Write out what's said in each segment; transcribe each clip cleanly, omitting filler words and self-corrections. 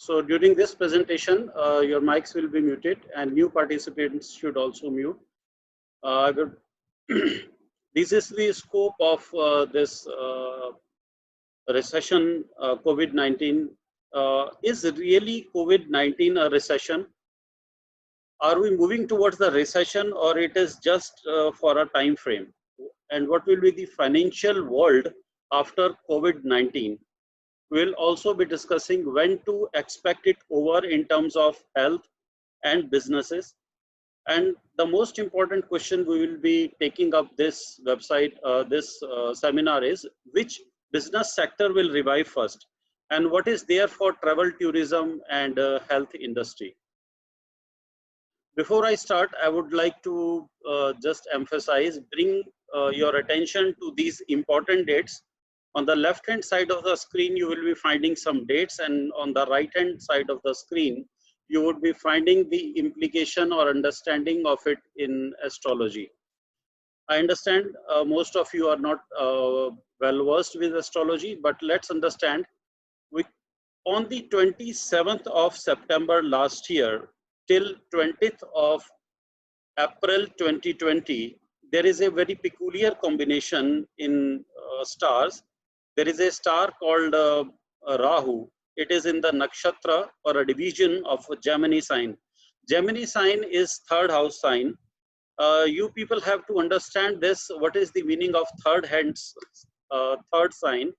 So during this presentation, your mics will be muted and new participants should also mute. I would this is the scope of this recession, COVID-19. Is really COVID-19 a recession? Are we moving towards the recession, or it is just for a time frame? And what will be the financial world after COVID-19? We'll also be discussing when to expect it over in terms of health and businesses. And the most important question we will be taking up this website, this seminar is, which business sector will revive first? And what is there for travel, tourism, and health industry? Before I start, I would like to just emphasize, bring your attention to these important dates. On the left-hand side of the screen, you will be finding some dates, and on the right-hand side of the screen, you would be finding the implication or understanding of it in astrology. I understand most of you are not well versed with astrology, but let's understand. On the 27th of September last year till 20th of April 2020, there is a very peculiar combination in stars. There is a star called Rahu. It is in the nakshatra or a division of Gemini sign. Gemini sign is third house sign. You people have to understand this. What is the meaning of third sign,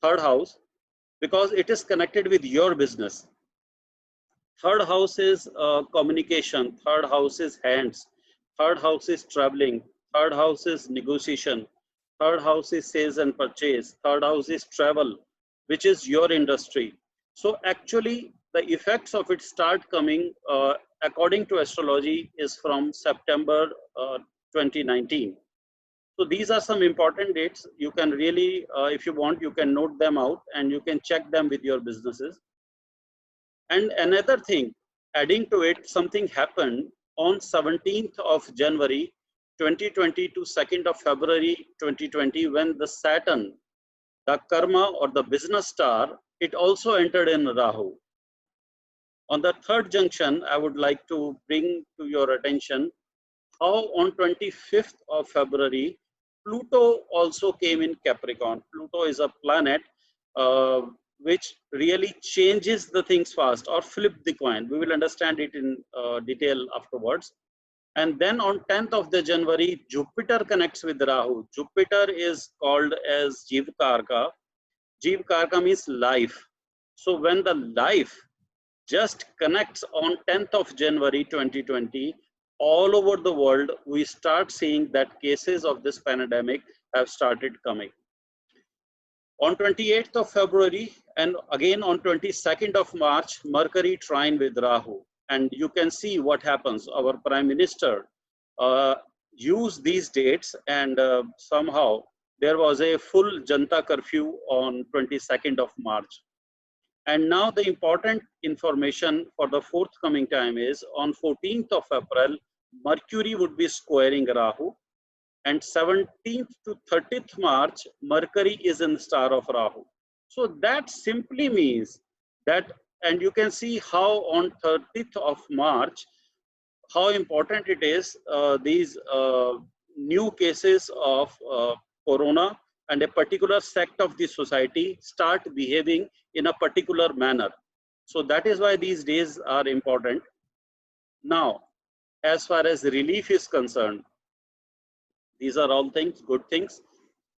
third house? Because it is connected with your business. Third house is communication. Third house is hands. Third house is traveling. Third house is negotiation. Third house is sales and purchase. Third house is travel, which is your industry. So actually, the effects of it start coming, according to astrology, is from September 2019. So these are some important dates. You can really, if you want, you can note them out and you can check them with your businesses. And another thing, adding to it, something happened on 17th of January 2020 to 2nd of February 2020, when the Saturn, the karma or the business star, it also entered in Rahu. On the third junction, I would like to bring to your attention how on 25th of February, Pluto also came in Capricorn. Pluto is a planet which really changes the things fast, or flip the coin. We will understand it in detail afterwards. And then on 10th of the January, Jupiter connects with Rahu. Jupiter is called as Jivkarka. Jivkarka means life. So when the life just connects on 10th of January 2020, all over the world, we start seeing that cases of this pandemic have started coming. On 28th of February and again on 22nd of March, Mercury trine with Rahu. And you can see what happens. Our Prime Minister used these dates, and somehow there was a full Janta curfew on 22nd of March. And now the important information for the forthcoming time is on 14th of April, Mercury would be squaring Rahu. And 17th to 30th March, Mercury is in the star of Rahu. So that simply means that, and you can see how on 30th of March, how important it is, these new cases of corona and a particular sect of the society start behaving in a particular manner. So that is why these days are important. Now, as far as relief is concerned, these are all things, good things.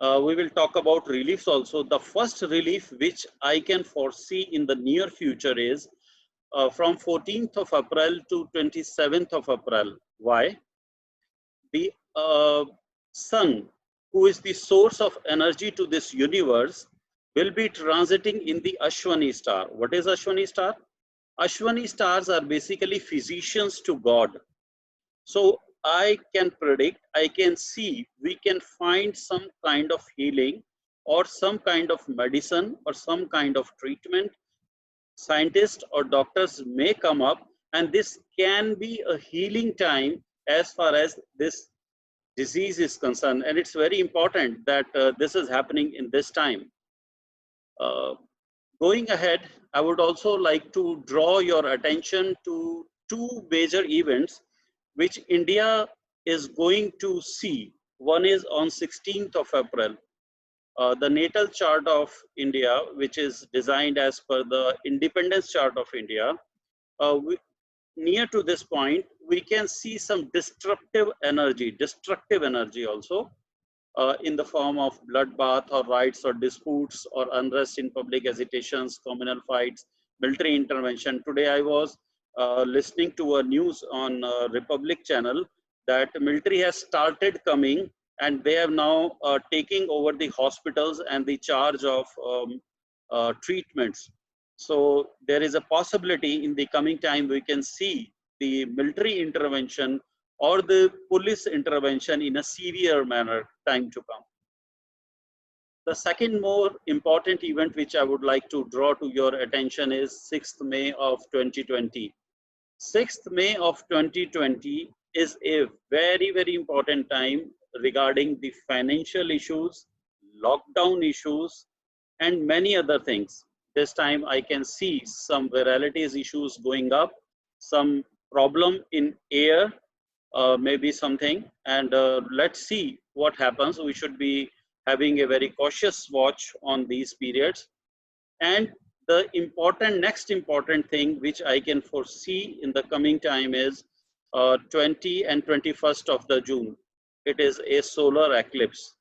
We will talk about reliefs also. The first relief which I can foresee in the near future is from 14th of April to 27th of April. Why? The sun, who is the source of energy to this universe, will be transiting in the Ashwani star. What is Ashwani star? Ashwani stars are basically physicians to God. So I can predict, I can see, we can find some kind of healing or some kind of medicine or some kind of treatment. Scientists or doctors may come up, and this can be a healing time as far as this disease is concerned. And it's very important that this is happening in this time. Going ahead, I would also like to draw your attention to two major events which India is going to see. One is on 16th of April, the natal chart of India, which is designed as per the independence chart of India. Near to this point, we can see some destructive energy also, in the form of bloodbath or riots or disputes or unrest in public agitations, communal fights, military intervention. Today I was listening to a news on Republic channel that military has started coming and they have now taking over the hospitals and the charge of treatments. So there is a possibility in the coming time we can see the military intervention or the police intervention in a severe manner time to come. The second more important event which I would like to draw to your attention is 6th May of 2020. 6th May of 2020 is a very, very important time regarding the financial issues, lockdown issues, and many other things. This time I can see some viralities issues going up, some problem in air, maybe something, and let's see what happens. We should be having a very cautious watch on these periods. And the next important thing which I can foresee in the coming time is 20 and 21st of the June. It is a solar eclipse.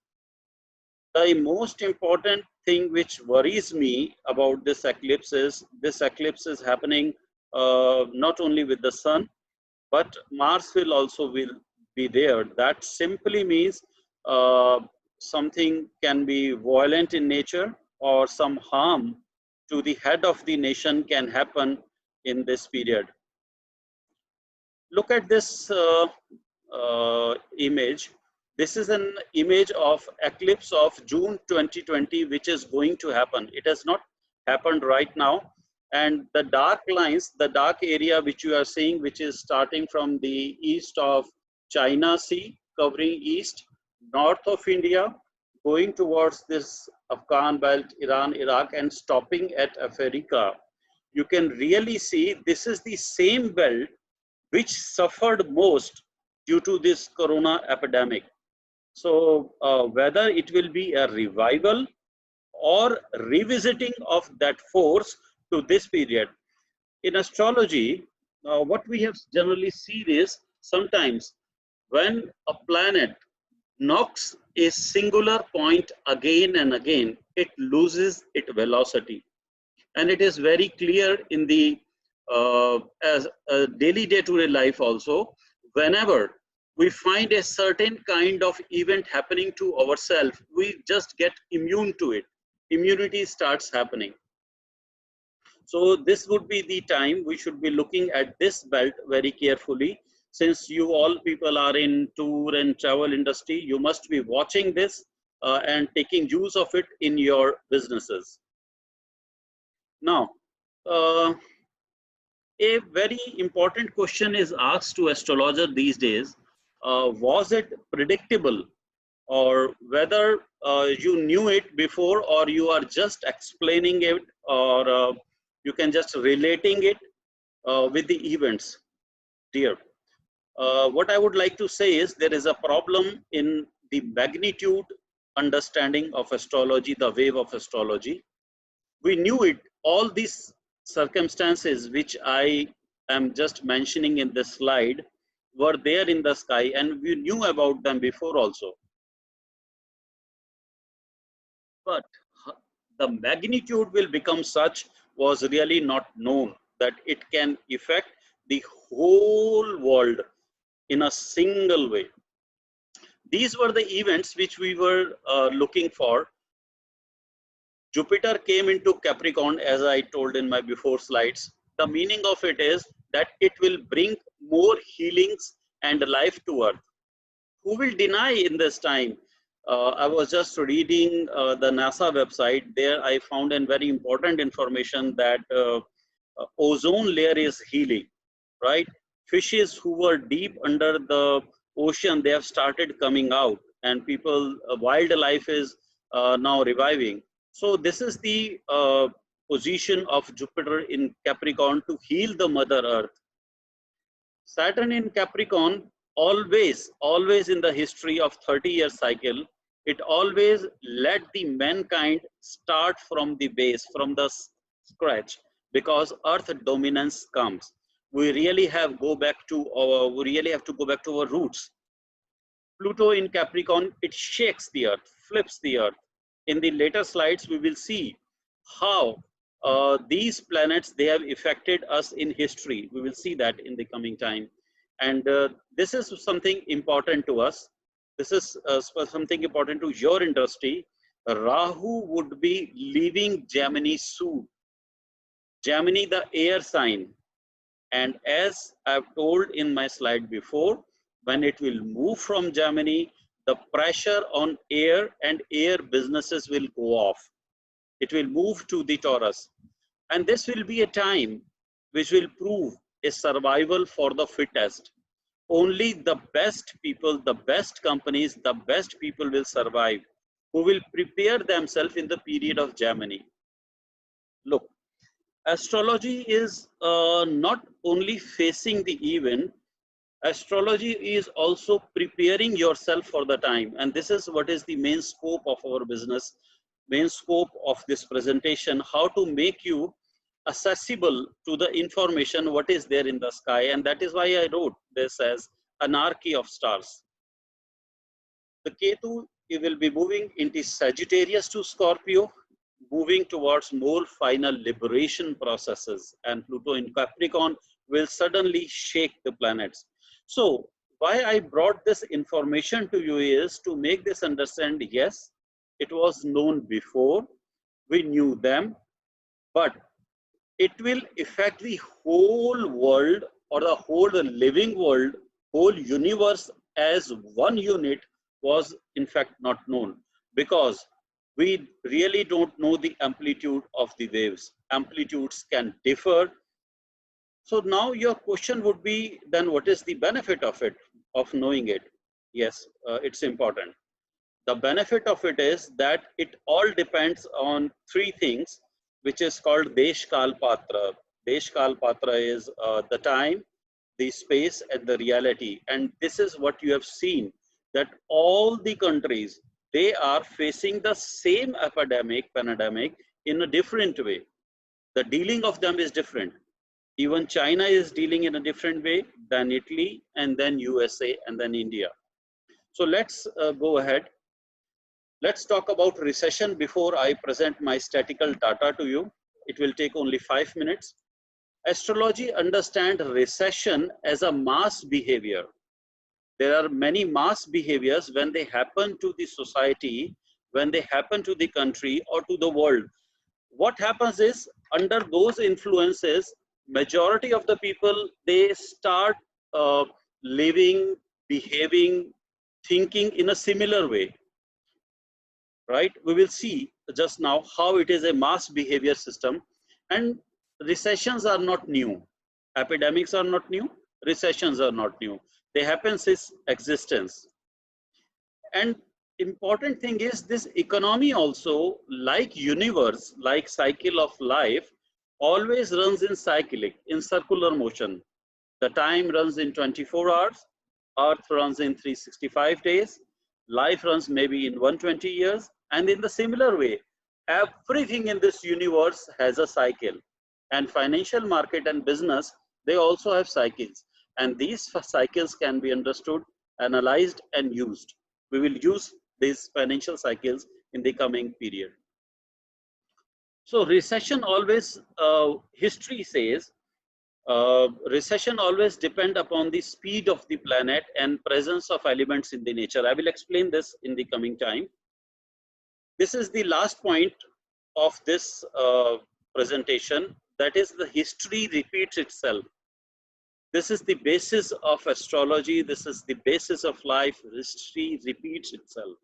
The most important thing which worries me about this eclipse is happening not only with the sun, but Mars will also be there. That simply means something can be violent in nature or some harm to the head of the nation can happen in this period. Look at this image. This is an image of eclipse of June 2020, which is going to happen. It has not happened right now. And the dark lines, the dark area which you are seeing, which is starting from the east of China Sea, covering east, north of India, going towards this Afghan belt, Iran, Iraq, and stopping at Africa. You can really see this is the same belt which suffered most due to this corona epidemic. So whether it will be a revival or revisiting of that force to this period. In astrology, what we have generally seen is sometimes when a planet knocks a singular point again and again, it loses its velocity. And it is very clear in the as a daily day-to-day life also, whenever we find a certain kind of event happening to ourselves, we just get immune to it. Immunity starts happening. So this would be the time we should be looking at this belt very carefully. Since you all people are in tour and travel industry, you must be watching this and taking use of it in your businesses. Now, a very important question is asked to astrologer these days. Was it predictable, or whether you knew it before, or you are just explaining it, or you can just relating it with the events? Dear, what I would like to say is there is a problem in the magnitude understanding of astrology, the wave of astrology. We knew it, all these circumstances which I am just mentioning in this slide were there in the sky, and we knew about them before also. But the magnitude will become such was really not known, that it can affect the whole world in a single way. These were the events which we were looking for. Jupiter came into Capricorn, as I told in my before slides. The meaning of it is that it will bring more healings and life to Earth. Who will deny in this time? I was just reading the NASA website. There I found a very important information that ozone layer is healing, right? Fishes who were deep under the ocean, they have started coming out, and people, wildlife is now reviving. So this is the position of Jupiter in Capricorn to heal the Mother Earth. Saturn in Capricorn always in the history of 30-year cycle, it always let the mankind start from the base, from the scratch, because Earth dominance comes. We really have to go back to our roots. Pluto in Capricorn, it shakes the Earth, flips the Earth. In the later slides, we will see how these planets, they have affected us in history. We will see that in the coming time. And this is something important to us. This is something important to your industry. Rahu would be leaving Gemini soon. Gemini, the air sign. And as I've told in my slide before, when it will move from Gemini, the pressure on air and air businesses will go off. It will move to the Taurus. And this will be a time which will prove a survival for the fittest. Only the best people, the best companies, the best people will survive, who will prepare themselves in the period of Gemini. Look, astrology is not only facing the event, astrology is also preparing yourself for the time. And this is what is the main scope of our business, main scope of this presentation, how to make you accessible to the information what is there in the sky. And that is why I wrote this as Anarchy of Stars. The Ketu, it will be moving into Sagittarius to Scorpio, moving towards more final liberation processes, and Pluto in Capricorn will suddenly shake the planets. So why I brought this information to you is to make this understand, yes, it was known before, we knew them, but it will affect the whole world or the whole living world, whole universe as one unit was in fact not known, because we really don't know the amplitude of the waves. Amplitudes can differ. So now your question would be, then what is the benefit of it, of knowing it? Yes, it's important. The benefit of it is that it all depends on three things, which is called Desh Kal Patra. Desh Kal Patra is the time, the space, and the reality. And this is what you have seen, that all the countries, they are facing the same pandemic in a different way. The dealing of them is different. Even China is dealing in a different way than Italy, and then USA, and then India. So let's go ahead. Let's talk about recession before I present my statistical data to you. It will take only 5 minutes. Astrology understands recession as a mass behavior. There are many mass behaviors when they happen to the society, when they happen to the country or to the world. What happens is, under those influences, majority of the people, they start living, behaving, thinking in a similar way, right? We will see just now how it is a mass behavior system. And recessions are not new. Epidemics are not new. Recessions are not new. They happen since existence. And important thing is, this economy also, like universe, like cycle of life, always runs in cyclic, in circular motion. The time runs in 24 hours, Earth runs in 365 days, life runs maybe in 120 years, and in the similar way, everything in this universe has a cycle. And financial market and business, they also have cycles. And these cycles can be understood, analyzed, and used. We will use these financial cycles in the coming period. So recession always, history says, recession always depend upon the speed of the planet and presence of elements in the nature. I will explain this in the coming time. This is the last point of this presentation. That is, the history repeats itself. This is the basis of astrology. This is the basis of life. History repeats itself.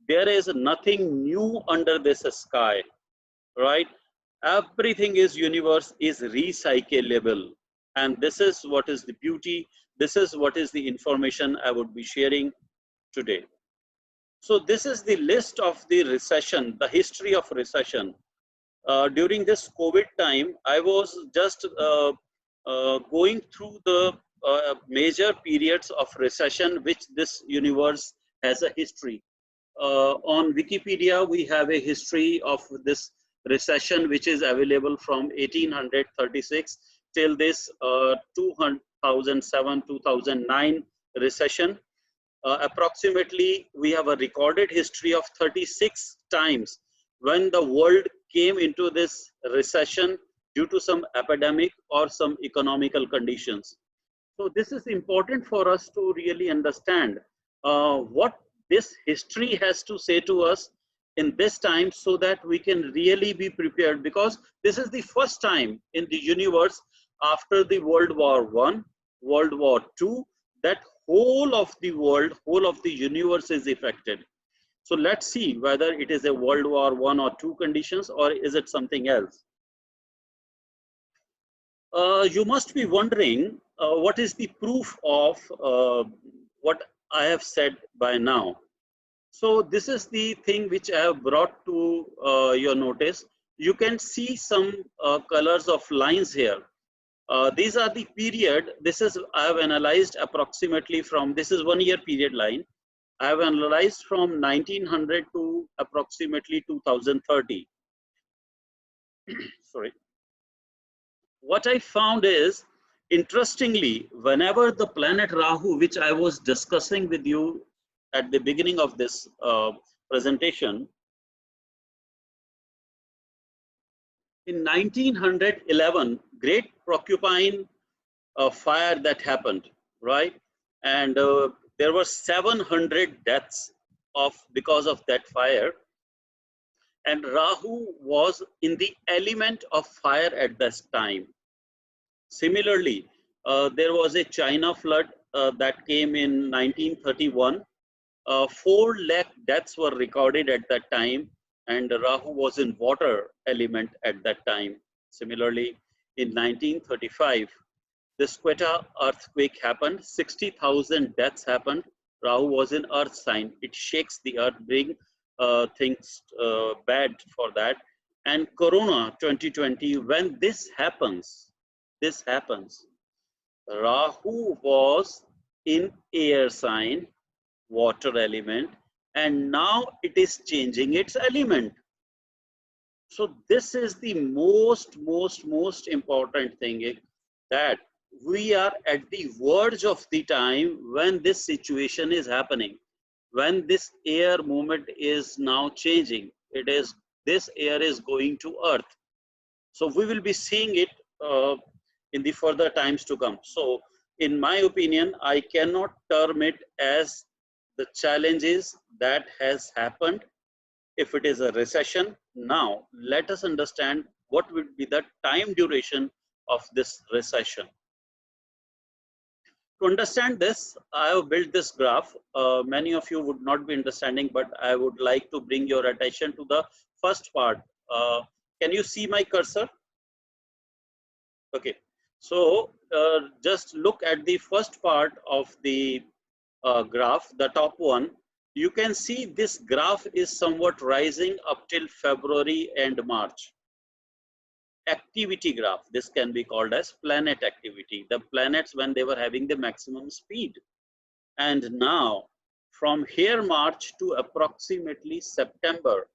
There is nothing new under this sky, right? Everything is universe is recyclable. And this is what is the beauty. This is what is the information I would be sharing today. So this is the list of the recession, the history of recession. during this COVID time, I was just going through the major periods of recession which this universe has a history. On Wikipedia, we have a history of this recession which is available from 1836 till this 2007, 2009 recession. Approximately, we have a recorded history of 36 times when the world came into this recession due to some epidemic or some economical conditions. So this is important for us to really understand what this history has to say to us in this time, so that we can really be prepared, because this is the first time in the universe after the World War I, World War II, that whole of the world, whole of the universe is affected. So let's see whether it is a World War I or II conditions, or is it something else. You must be wondering what is the proof of what I have said by now. So this is the thing which I have brought to your notice. You can see some colors of lines here. These are the period. This is, I have analyzed approximately from, this is 1 year period line. I have analyzed from 1900 to approximately 2030. Sorry. What I found is, interestingly, whenever the planet Rahu, which I was discussing with you at the beginning of this presentation, in 1911, great porcupine fire that happened, right? And there were 700 deaths because of that fire. And Rahu was in the element of fire at this time. Similarly, there was a China flood that came in 1931. 4 lakh deaths were recorded at that time, and Rahu was in water element at that time. Similarly, in 1935, this Quetta earthquake happened. 60,000 deaths happened. Rahu was in earth sign. It shakes the earth, bring things bad for that. And Corona 2020, when this happens, Rahu was in air sign, water element, and now it is changing its element. So this is the most important thing, that we are at the verge of the time when this situation is happening, when this air movement is now changing. It is, this air is going to earth. So we will be seeing it in the further times to come. So in my opinion, I cannot term it as the challenges that has happened if it is a recession. Now let us understand what would be the time duration of this recession. To understand this, I have built this graph. Many of you would not be understanding, but I would like to bring your attention to the first part. Can you see my cursor? Okay, so just look at the first part of the graph, the top one. You can see this graph is somewhat rising up till February and March. Activity graph, this can be called as planet activity, the planets when they were having the maximum speed. And now from here March to approximately September,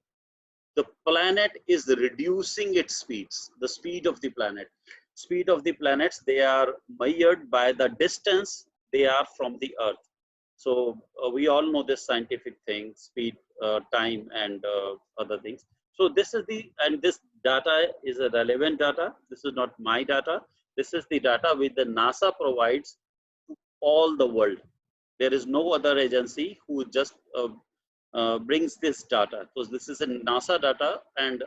the planet is reducing its speeds, the speed of the planet. Speed of the planets, they are measured by the distance they are from the earth. So we all know this scientific thing, speed, time, and other things. So this is the, and this data is a relevant data. This is not my data. This is the data which the NASA provides to all the world. There is no other agency who just brings this data. So this is a NASA data, and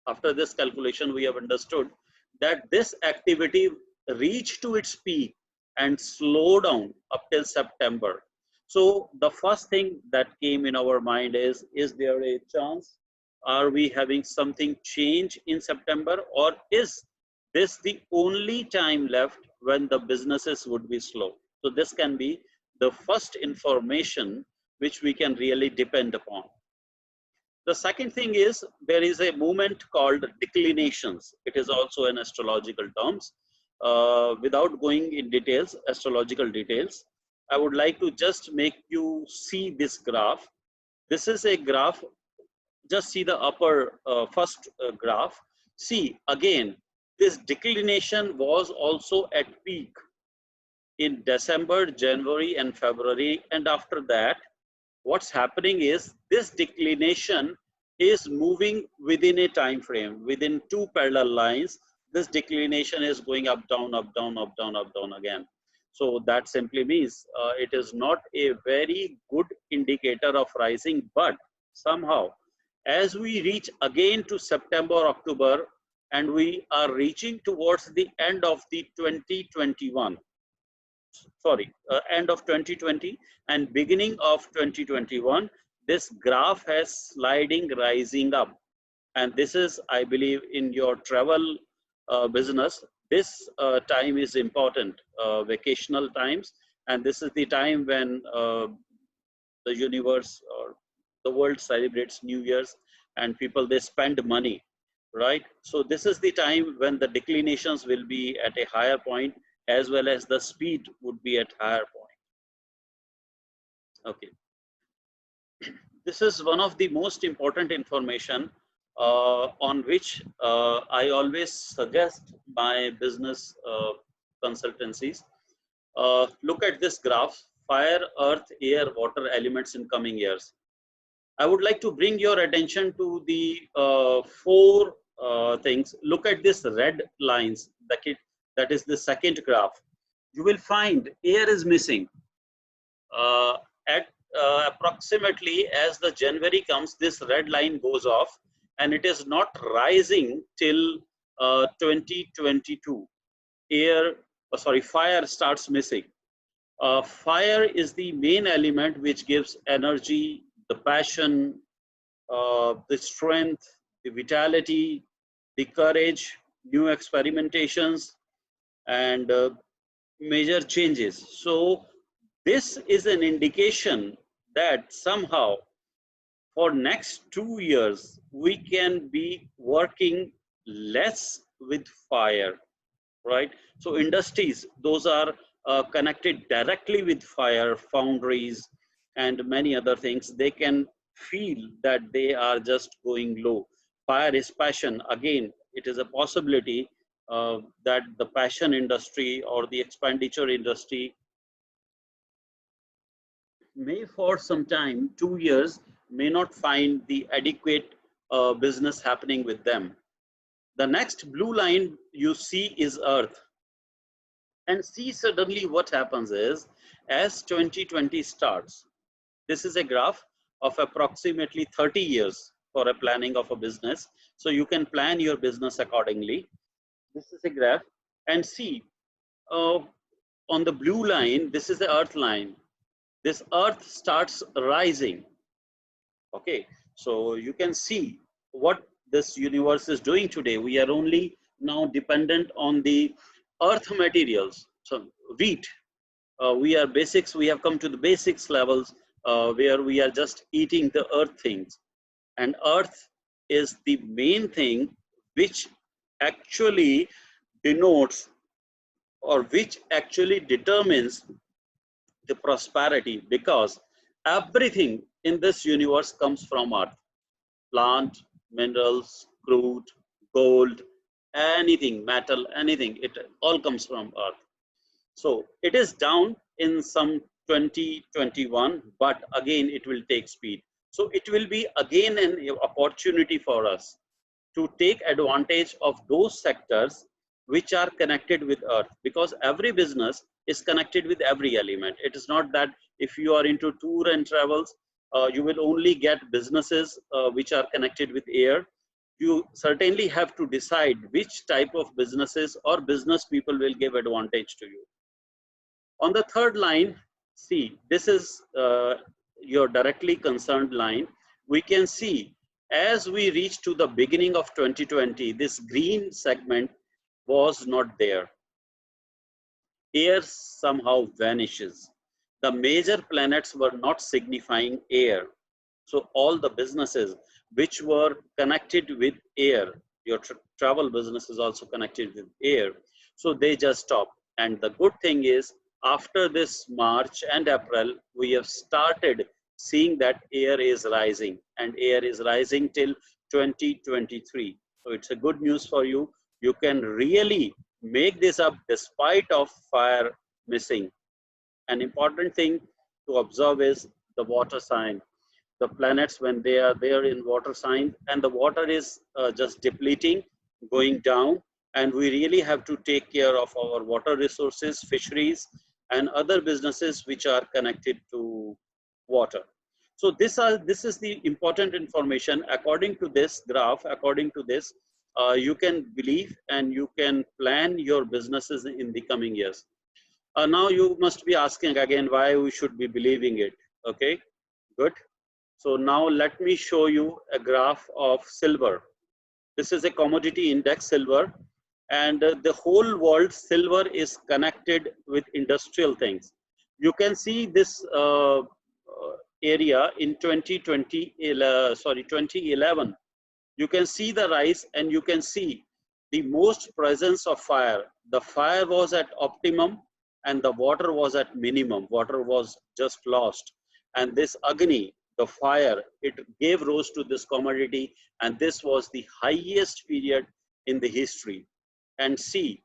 after this calculation, we have understood that this activity reached to its peak and slow down up till September. So the first thing that came in our mind is there a chance? Are we having something change in September, or is this the only time left when the businesses would be slow? So this can be the first information which we can really depend upon. The second thing is there is a movement called declinations. It is also an astrological terms. Without going in details, astrological details, I would like to just make you see this graph. This is a graph. Just see the upper first graph. See again, this declination was also at peak in December, January, and February, and after that, what's happening is this declination is moving within a time frame, within two parallel lines. This declination is going up, down, up, down, up, down, up, down again. So that simply means it is not a very good indicator of rising, but somehow as we reach again to September, October, and we are reaching towards the end of the 2021, end of 2020 and beginning of 2021, this graph has sliding rising up. And this is, I believe, in your travel business, this time is important, vacational times. And this is the time when the universe or the world celebrates New Year's, and people, they spend money, right? So this is the time when the declinations will be at a higher point, as well as the speed would be at higher point. Okay, this is one of the most important information on which I always suggest my business consultancies. Look at this graph: fire, earth, air, water elements in coming years. I would like to bring your attention to the four things. Look at this red lines, that is the second graph. You will find air is missing. At approximately as the January comes, this red line goes off and it is not rising till 2022. Fire starts missing. Fire is the main element which gives energy, the passion, the strength, the vitality, the courage, new experimentations, and major changes. So this is an indication that somehow for next 2 years, we can be working less with fire, right? So industries, those are connected directly with fire, foundries, and many other things, they can feel that they are just going low. Fire is passion. Again, it is a possibility that the passion industry or the expenditure industry may for some time, 2 years, may not find the adequate business happening with them. The next blue line you see is earth. And see suddenly what happens is, as 2020 starts, this is a graph of approximately 30 years for a planning of a business. So you can plan your business accordingly. This is a graph, and see on the blue line, this is the earth line. This earth starts rising. Okay, so you can see what this universe is doing today. We are only now dependent on the earth materials. So wheat, we have come to the basics levels where we are just eating the earth things. And earth is the main thing which actually denotes or which actually determines the prosperity, because everything in this universe comes from earth. Plant, minerals, crude, gold, anything, metal, anything, it all comes from earth. So it is down in some 2021, but again it will take speed. So it will be again an opportunity for us to take advantage of those sectors which are connected with earth, because every business is connected with every element. It is not that if you are into tour and travels, you will only get businesses which are connected with air. You certainly have to decide which type of businesses or business people will give advantage to you. On the third line, see, this is your directly concerned line. We can see as we reach to the beginning of 2020, this green segment was not there. Air somehow vanishes. The major planets were not signifying air. So all the businesses, which were connected with air. Your travel business is also connected with air. So they just stopped. And the good thing is, after this March and April, we have started seeing that air is rising, and air is rising till 2023. So it's a good news for you. You can really make this up despite of fire missing. An important thing to observe is the water sign. The planets, when they are there in water sign, and the water is just depleting, going down, and we really have to take care of our water resources, fisheries, and other businesses which are connected to water. So this is the important information. According to this graph, according to this, you can believe and you can plan your businesses in the coming years. Now you must be asking again why we should be believing it. Okay, good. So now let me show you a graph of silver. This is a commodity index, silver, and the whole world silver is connected with industrial things. You can see this area in 2011. You can see the rise, and you can see the most presence of fire. The fire was at optimum and the water was at minimum. Water was just lost, and this Agni, the fire, it gave rose to this commodity, and this was the highest period in the history. And see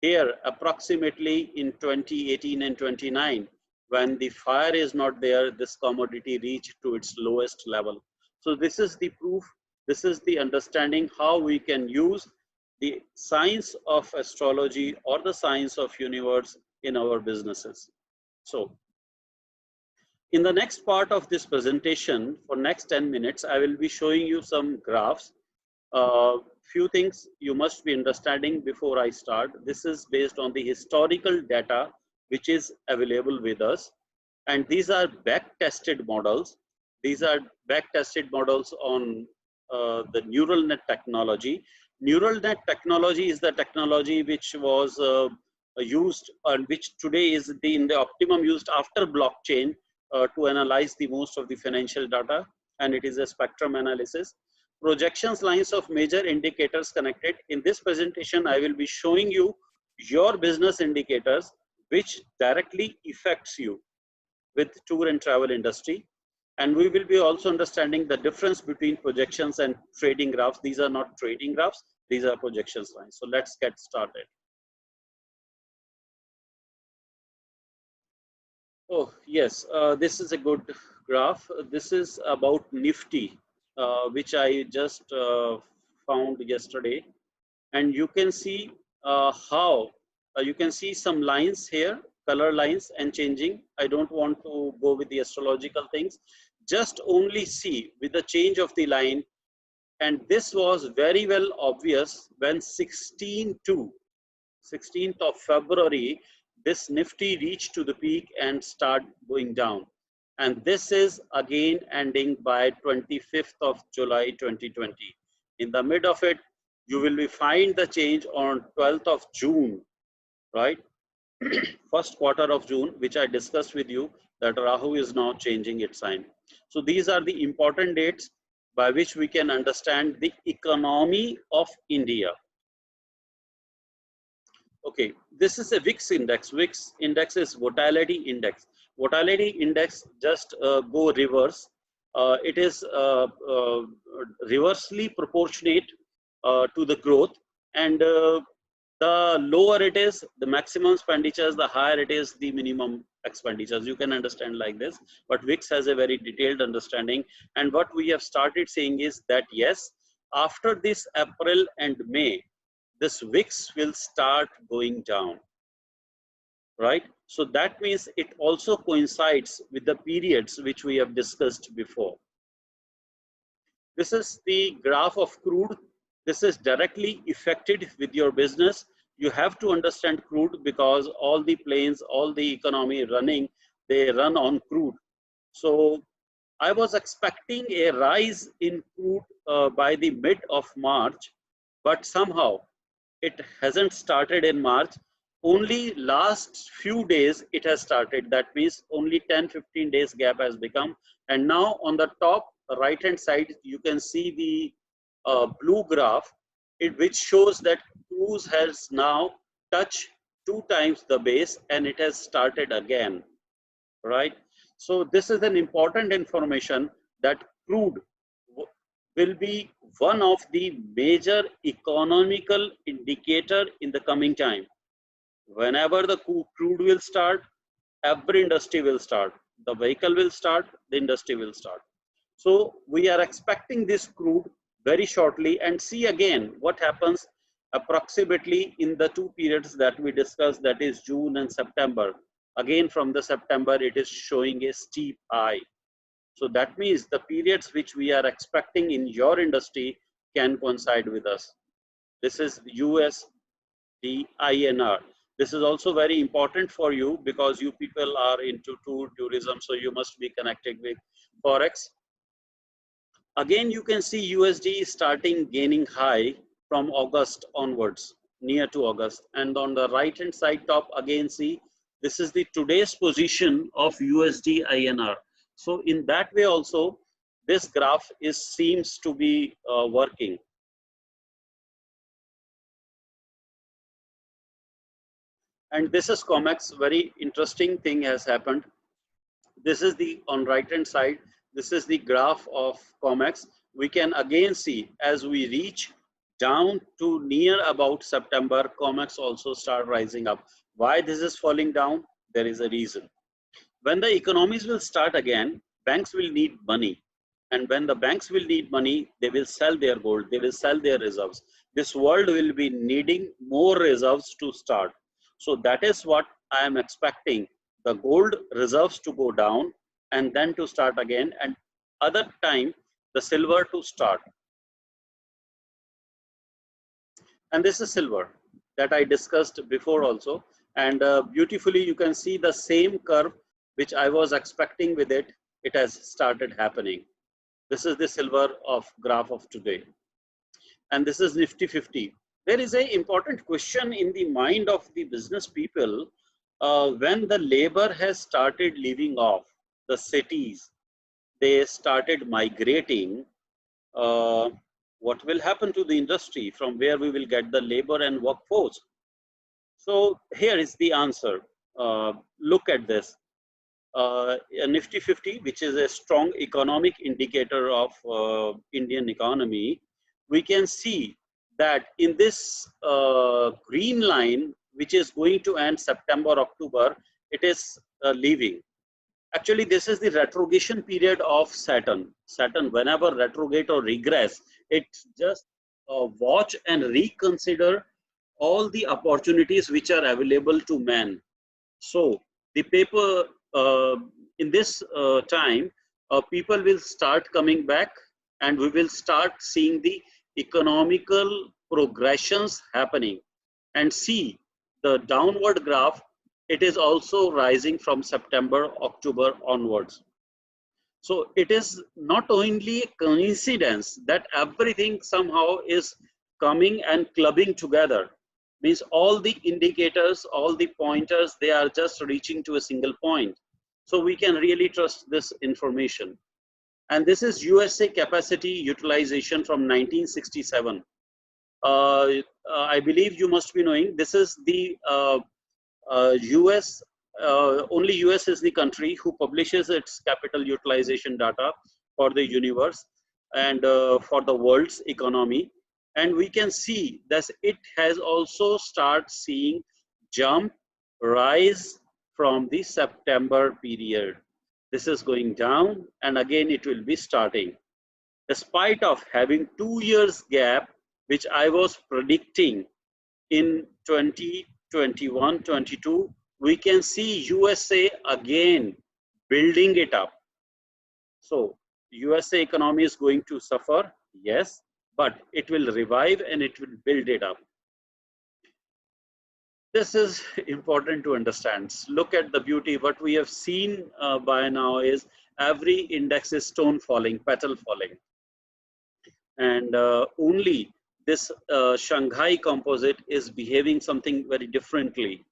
here, approximately in 2018 and 29, when the fire is not there, this commodity reached to its lowest level. So this is the proof, this is the understanding how we can use the science of astrology or the science of universe in our businesses. So in the next part of this presentation, for next 10 minutes, I will be showing you some graphs. Few things you must be understanding before I start. This is based on the historical data which is available with us. And these are back-tested models. These are back-tested models on the neural net technology. Neural net technology is the technology which was used, and which today is in the optimum used after blockchain to analyze the most of the financial data, and it is a spectrum analysis. Projections lines of major indicators connected. In this presentation, I will be showing you your business indicators which directly affects you with tour and travel industry. And we will be also understanding the difference between projections and trading graphs. These are not trading graphs, these are projections lines. So let's get started. Oh, yes, this is a good graph. This is about Nifty, which I just found yesterday. And you can see how you can see some lines here, color lines and changing. I don't want to go with the astrological things. Just only see with the change of the line. And this was very well obvious when 16th of February, this Nifty reached to the peak and start going down. And this is again ending by 25th of July 2020. In the mid of it, you will be find the change on 12th of June, right? First quarter of June, which I discussed with you, that Rahu is now changing its sign. So these are the important dates by which we can understand the economy of India. Okay, this is a VIX index. VIX index is volatility index. Volatility index just go reverse. It is reversely proportionate to the growth, and the lower it is, the maximum expenditures, the higher it is, the minimum expenditures. You can understand like this, but VIX has a very detailed understanding. And what we have started saying is that yes, after this April and May, this VIX will start going down, right? So that means it also coincides with the periods which we have discussed before. This is the graph of crude. This is directly affected with your business. You have to understand crude because all the planes, all the economy running, they run on crude. So I was expecting a rise in crude by the mid of March, but somehow it hasn't started in March. Only last few days it has started. That means only 10-15 days gap has become. And now on the top, right hand side, you can see the blue graph, which shows that cruise has now touched 2 times the base and it has started again, right? So this is an important information that crude will be one of the major economical indicator in the coming time. Whenever the crude will start, every industry will start. The vehicle will start, the industry will start. So we are expecting this crude very shortly, and see again what happens approximately in the 2 periods that we discussed, that is June and September. Again, from the September, it is showing a steep high. So that means the periods which we are expecting in your industry can coincide with us. This is USD INR. This is also very important for you because you people are into tourism, so you must be connected with Forex. Again, you can see USD starting gaining high from August onwards, near to August. And on the right hand side top, again see, this is the today's position of USD INR. So in that way also, this graph seems to be working. And this is COMEX. Very interesting thing has happened. This is the on right hand side. This is the graph of COMEX. We can again see as we reach down to near about September, COMEX also start rising up. Why this is falling down? There is a reason. When the economies will start again, banks will need money. And when the banks will need money, they will sell their gold, they will sell their reserves. This world will be needing more reserves to start. So that is what I am expecting, the gold reserves to go down and then to start again, and other time the silver to start. And this is silver that I discussed before also, and beautifully you can see the same curve which I was expecting with it, it has started happening. This is the silver of graph of today, and this is Nifty 50. There is an important question in the mind of the business people. When the labor has started leaving off the cities, they started migrating, what will happen to the industry, from where we will get the labor and workforce? So here is the answer. Look at this. Nifty 50, which is a strong economic indicator of Indian economy, we can see that in this green line, which is going to end September, October, it is leaving. Actually, this is the retrogression period of Saturn. Saturn, whenever retrograde or regress, it just watch and reconsider all the opportunities which are available to man. So the paper in this time, people will start coming back, and we will start seeing the economical progressions happening. And see the downward graph, it is also rising from September, October onwards. So it is not only a coincidence that everything somehow is coming and clubbing together. Means all the indicators, all the pointers, they are just reaching to a single point. So we can really trust this information. And this is USA capacity utilization from 1967. I believe you must be knowing, this is the US, only US is the country who publishes its capital utilization data for the universe and for the world's economy. And we can see that it has also started seeing jump, rise from the September period. This is going down, and again it will be starting. Despite of having 2 years gap, which I was predicting in 2021, 22, we can see USA again building it up. So USA economy is going to suffer, yes, but it will revive and it will build it up. This is important to understand. Look at the beauty. What we have seen by now is every index is stone falling, petal falling. And only this Shanghai composite is behaving something very differently.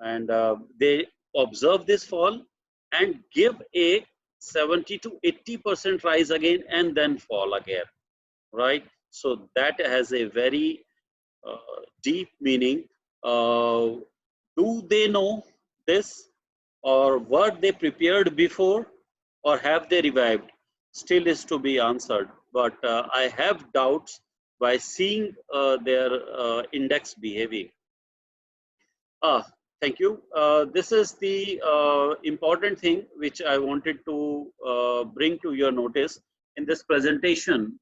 And they observe this fall and give a 70 to 80% rise again and then fall again, right? So that has a very deep meaning. Do they know this, or were they prepared before, or have they revived? Still is to be answered. But I have doubts by seeing their index behaving. Ah, thank you. This is the important thing which I wanted to bring to your notice in this presentation.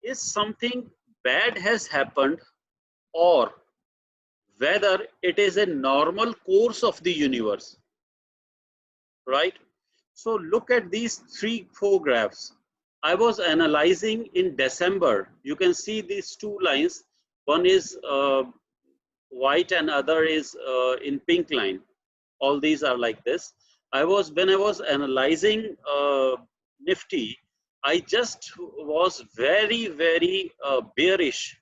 Is something bad has happened, or whether it is a normal course of the universe, right? So look at these four graphs. I was analyzing in December. You can see these two lines. One is white and other is in pink line. All these are like this. When I was analyzing Nifty, I just was very bearish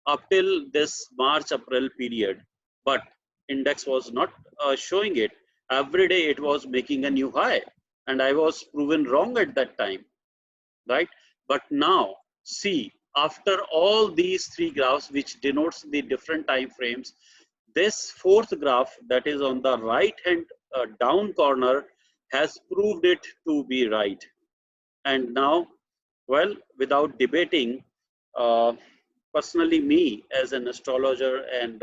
up till this March April period, but index was not showing it. Every day it was making a new high, and I was proven wrong at that time, right? But now see, after all these three graphs which denotes the different time frames, this fourth graph that is on the right hand down corner has proved it to be right. And now, well, without debating, uh, personally me as an astrologer and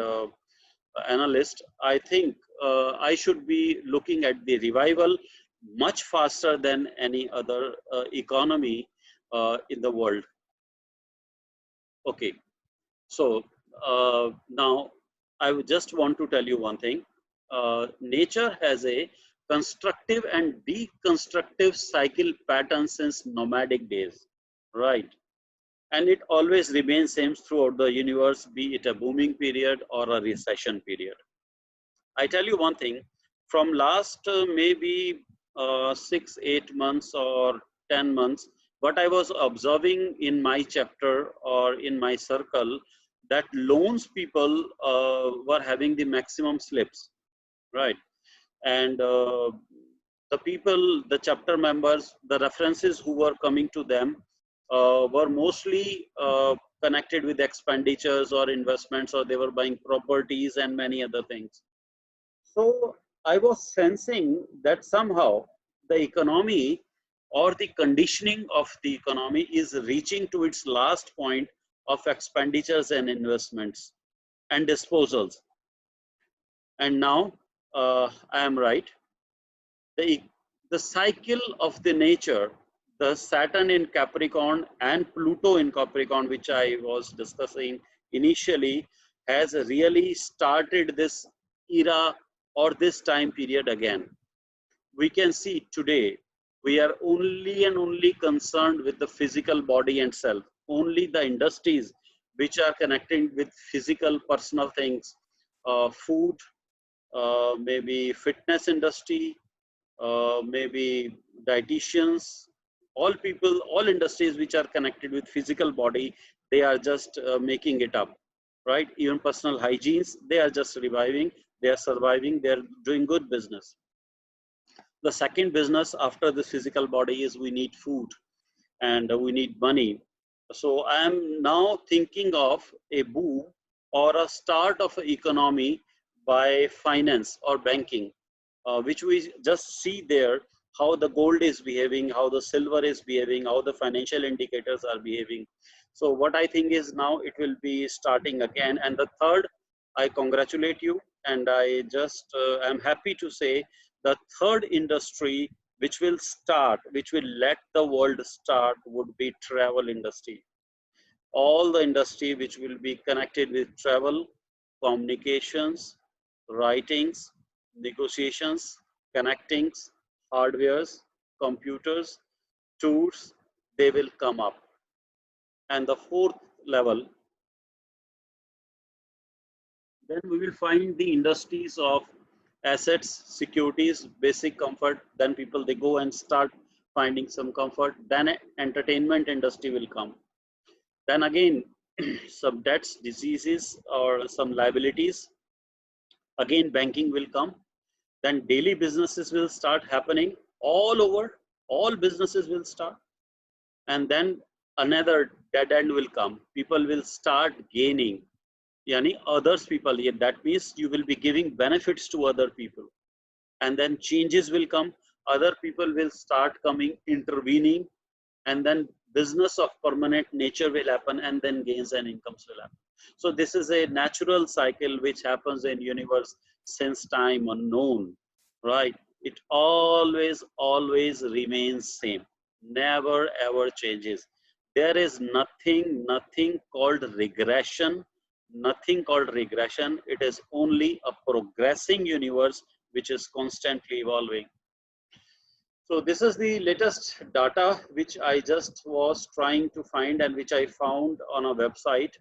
analyst, I think I should be looking at the revival much faster than any other economy in the world. Okay, so now I would just want to tell you one thing. Nature has a constructive and deconstructive cycle pattern since nomadic days, right? And it always remains same throughout the universe, be it a booming period or a recession period. I tell you one thing, from last maybe 6-8 months or 10 months, what I was observing in my chapter or in my circle, that loans people were having the maximum slips, right? And the people, the chapter members, the references who were coming to them were mostly connected with expenditures or investments, or they were buying properties and many other things. So I was sensing that somehow the economy or the conditioning of the economy is reaching to its last point of expenditures and investments and disposals. And now I am right. The cycle of the nature, the Saturn in Capricorn and Pluto in Capricorn, which I was discussing initially, has really started this era or this time period again. We can see today, we are only and only concerned with the physical body and self. Only the industries which are connecting with physical personal things, food, maybe fitness industry, maybe dietitians, all people, all industries which are connected with physical body, they are just making it up, right? Even personal hygienes, they are just reviving, they are surviving, they are doing good business. The second business after the physical body is we need food and we need money. So I am now thinking of a boom or a start of an economy by finance or banking, which we just see there, how the gold is behaving, how the silver is behaving, how the financial indicators are behaving. So what I think is now it will be starting again. And the third, I congratulate you, and I just am happy to say the third industry which will start, which will let the world start, would be travel industry. All the industry which will be connected with travel, communications, writings, negotiations, connectings, hardwares, computers, tours, they will come up. And the fourth level, then we will find the industries of assets, securities, basic comfort. Then people, they go and start finding some comfort. Then entertainment industry will come. Then again, some debts, diseases, or some liabilities. Again, banking will come. Then daily businesses will start happening. all over, all businesses will start, and then another dead end will come. People will start gaining, yani others people, that means you will be giving benefits to other people, and then changes will come, other people will start coming, intervening, and then business of permanent nature will happen, and then gains and incomes will happen. So this is a natural cycle which happens in universe since time unknown, right? It always remains same, never ever changes. There is nothing called regression, nothing called regression. It is only a progressing universe which is constantly evolving. So this is the latest data which I just was trying to find and which I found on a website.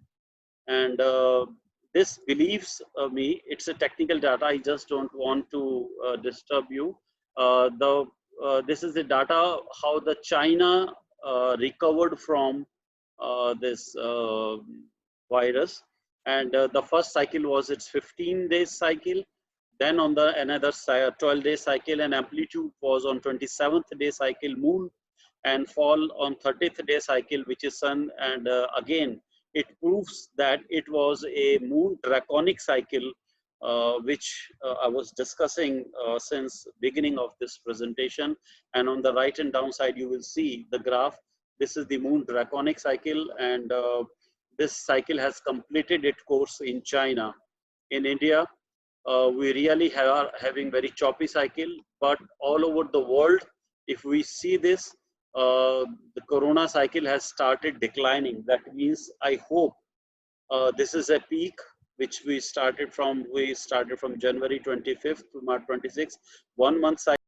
And this believes me, it's a technical data. I just don't want to disturb you. This is the data how the China recovered from this virus. And the first cycle was its 15 days cycle. Then on the another 12-day cycle, and amplitude was on 27th day cycle moon, and fall on 30th day cycle, which is sun. And again, it proves that it was a moon draconic cycle, which I was discussing since beginning of this presentation. And on the right and down side, you will see the graph. This is the moon draconic cycle, and this cycle has completed its course in China. In India, we really are having very choppy cycle, but all over the world, if we see this, the corona cycle has started declining. That means I hope this is a peak which we started from January 25th to March 26th, 1 month cycle.